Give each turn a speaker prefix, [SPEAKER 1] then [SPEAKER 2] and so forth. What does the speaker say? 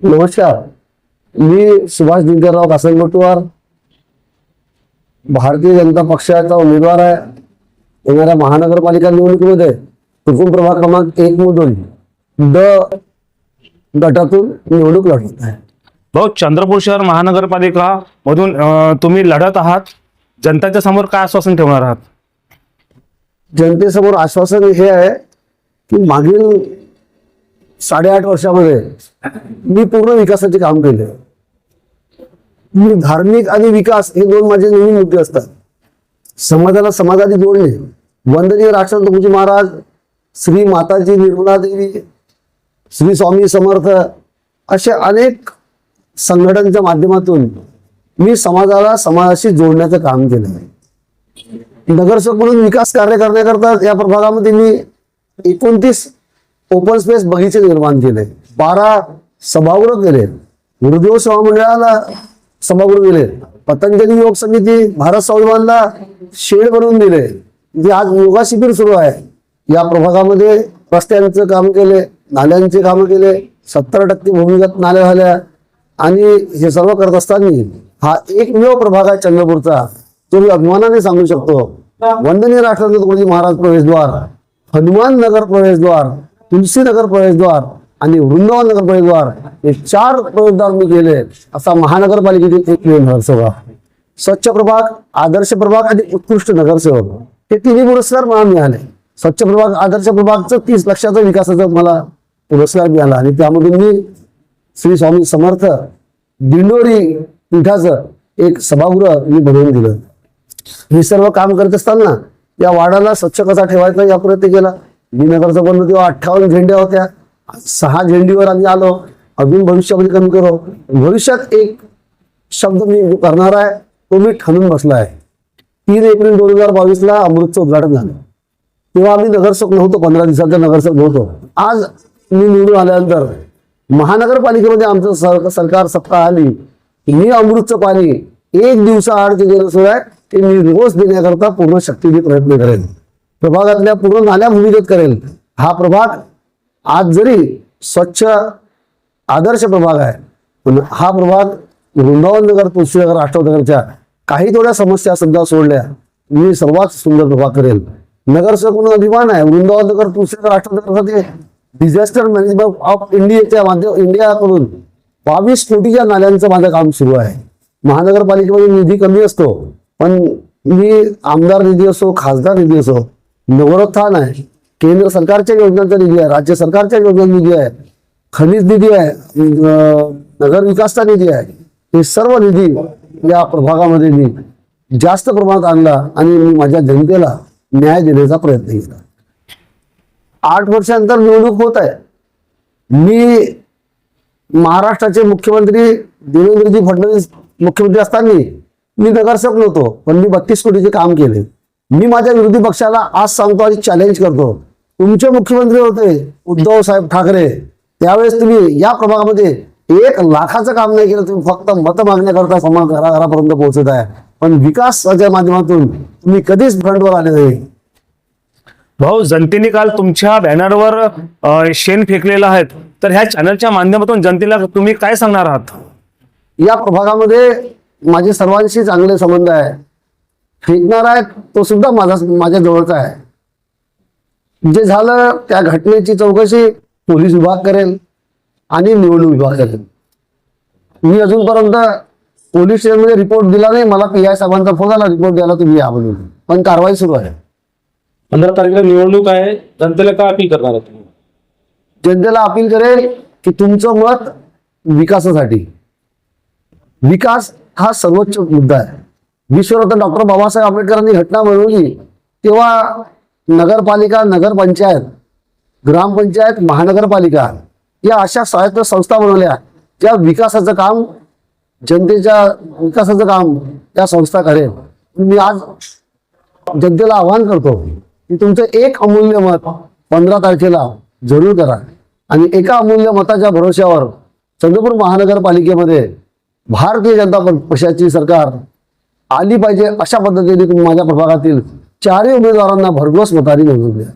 [SPEAKER 1] नमस्कार, मी सुभाष दिनकरराव कासनगोटवार, भारतीय जनता पक्षाचा उमेदवार आहे. येणाऱ्या महानगरपालिका निवडणुकीमध्ये तुकुम प्रभाग क्रमांक 1 मधून ड गटातून निवडणूक लढवत आहे.
[SPEAKER 2] भाऊ, चंद्रपूर शहर महानगरपालिका मधून तुम्ही लढत आहात. जनतेच्या समोर काय आश्वासन ठेवणार आहात?
[SPEAKER 1] जनतेसमोर आश्वासन हे आहे की मागील 8.5 वर्षामध्ये मी पूर्ण विकासाचे काम केले. मी धार्मिक आणि विकास हे दोन माझे नेहमी मुद्दे असतात. समाजाला समाजाने जोडणे, वंदनीय राष्ट्रपती महाराज, श्री माताजी निर्मला देवी, श्री स्वामी समर्थ असे अनेक संघटनांच्या माध्यमातून मी समाजाशी जोडण्याचं काम केलं आहे. नगरसेवक म्हणून विकास कार्य करण्याकरता या प्रभागामध्ये मी 29 ओपन स्पेस बगीचे निर्माण केले, 12 सभागृह केले, गुरुदेव सेवा मंडळाला सभागृह दिले, पतंजली योग समिती, भारत स्वाभिमानला शेड बनवून दिले. जे आज योगा शिबिर सुरू आहे. या प्रभागामध्ये रस्त्यांचं काम केले, नाल्यांचे काम केले, 70% भूमिगत नाल्या झाल्या. आणि हे सर्व करत असताना हा एकमेव प्रभाग आहे चंद्रपूरचा, जो मी अभिमानाने सांगू शकतो. वंदनीय राष्ट्रपती महाराज प्रवेशद्वार, हनुमान नगर प्रवेशद्वार, तुलसीनगर प्रवेशद्वार आणि वृंदावन नगर प्रवेशद्वार हे 4 प्रवेशद्वार मी केले. असा महानगरपालिकेतील एक नगरसेवक. स्वच्छ प्रभाग, आदर्श प्रभाग आणि उत्कृष्ट नगरसेवक हे तिन्ही पुरस्कार मला मिळाले. स्वच्छ प्रभाग, आदर्श प्रभागचं 30 लक्षाचा विकासाचा मला पुरस्कार मिळाला आणि त्यामधून मी श्री स्वामी समर्थ दिंडोरी पीठाचं एक सभागृह मी बनवून दिलं. हे सर्व काम करत असताना या वार्डाला स्वच्छ कसा ठेवायचा या प्रयत्न केला. मी नगरसेवक बनलो तेव्हा 58 झेंड्या होत्या. 6 झेंडीवर आम्ही आलो. अजून भविष्यामध्ये कमी करू. भविष्यात एक शब्द मी करणार आहे, तो मी ठरवून बसला आहे. 3 एप्रिल 2022ला अमृतचं उद्घाटन झालं. तेव्हा आम्ही नगरसेवक नव्हतो, 15 दिवसाचा नगरसेवक नव्हतो. आज मी निवडून आल्यानंतर महानगरपालिकेमध्ये आमचं सरकार सत्ता आली. मी अमृतचं पाणी 1 दिवसाआड जे देणं सुरू आहे ते मी रोज देण्याकरता पूर्ण शक्तीने प्रयत्न करेन. प्रभागातल्या पूर्ण नाल्या भूमिगत करेल. हा प्रभाग आज जरी स्वच्छ आदर्श प्रभाग आहे, पण हा प्रभाग वृंदावन नगर, तुलसीनगर, राष्ट्रनगरच्या काही थोड्या समस्या समजा सोडल्या, मी सर्वात सुंदर प्रभाग करेल. नगरसेवक म्हणून अभिमान आहे. वृंदावन नगर, तुलसीनगर, राष्ट्रनगरमध्ये डिझास्टर मॅनेजमेंट ऑफ इंडियाकडून 22 कोटीच्या नाल्यांचं माझं काम सुरू आहे. महानगरपालिकेमध्ये निधी कमी असतो, पण मी आमदार निधी असो, खासदार निधी असो, नगरोत्थान आहे, केंद्र सरकारच्या योजनांचा निधी आहे, राज्य सरकारच्या योजना निधी आहे, खनिज निधी आहे, नगर विकासचा निधी आहे. हे सर्व निधी या प्रभागामध्ये मी जास्त प्रमाणात आणला आणि मी माझ्या जनतेला न्याय देण्याचा प्रयत्न केला. 8 वर्षानंतर निवडणूक होत आहे. मी महाराष्ट्राचे मुख्यमंत्री देवेंद्रजी फडणवीस मुख्यमंत्री असताना मी नगरसेवक नव्हतो, पण मी 32 कोटीचे काम केले. मी माझ्या विरोधी पक्षाला आज सांगतो आणि चॅलेंज करतो, तुमचे मुख्यमंत्री होते उद्धव साहेब ठाकरे, त्यावेळेस तुम्ही या प्रभागामध्ये 1 लाखाचं काम नाही केलं. तुम्ही फक्त मत मागण्याकरता घराघरापर्यंत पोहोचत आहे, पण विकासाच्या माध्यमातून तुम्ही कधीच फ्रंटवर आले नाही.
[SPEAKER 2] भाऊ, जनतेने काल तुमच्या बॅनरवर शेण फेकलेलं आहे, तर ह्या चॅनलच्या माध्यमातून जनतेला तुम्ही काय सांगणार आहात?
[SPEAKER 1] या प्रभागामध्ये माझे सर्वांशी चांगले संबंध आहे. फेकणार आहे तो सुद्धा माझ्या जवळचा आहे. जे झालं त्या घटनेची चौकशी पोलीस विभाग करेल आणि निवडणूक विभाग करेल. मी अजूनपर्यंत पोलीस स्टेशनमध्ये रिपोर्ट दिला नाही. मला PI साहेबांचा फोन आला, रिपोर्ट द्यायला तुम्ही या म्हणून, पण कारवाई सुरू आहे.
[SPEAKER 3] 15 तारखेला निवडणूक आहे. जनतेला काय अपील करणार आहात तुम्ही?
[SPEAKER 1] जनतेला अपील करेल की तुमचं मत विकासासाठी. विकास हा सर्वोच्च मुद्दा आहे. विश्वरत्न डॉक्टर बाबासाहेब आंबेडकरांनी घटना बनवली तेव्हा नगरपालिका, नगरपंचायत, ग्रामपंचायत, महानगरपालिका या अशा स्वायत्त संस्था बनवल्या ज्या विकासाचं काम, जनतेच्या विकासाचं काम त्या संस्था करेल. मी आज जनतेला आवाहन करतो की तुमचं एक अमूल्य मत 15 तारखेला जरूर करा आणि एका अमूल्य मताच्या भरोश्यावर चंद्रपूर महानगरपालिकेमध्ये भारतीय जनता पक्षाची सरकार आली पाहिजे. अशा पद्धतीने तुम्ही माझ्या प्रभागातील 4 उमेदवारांना भरघोस मताने निवडून द्या.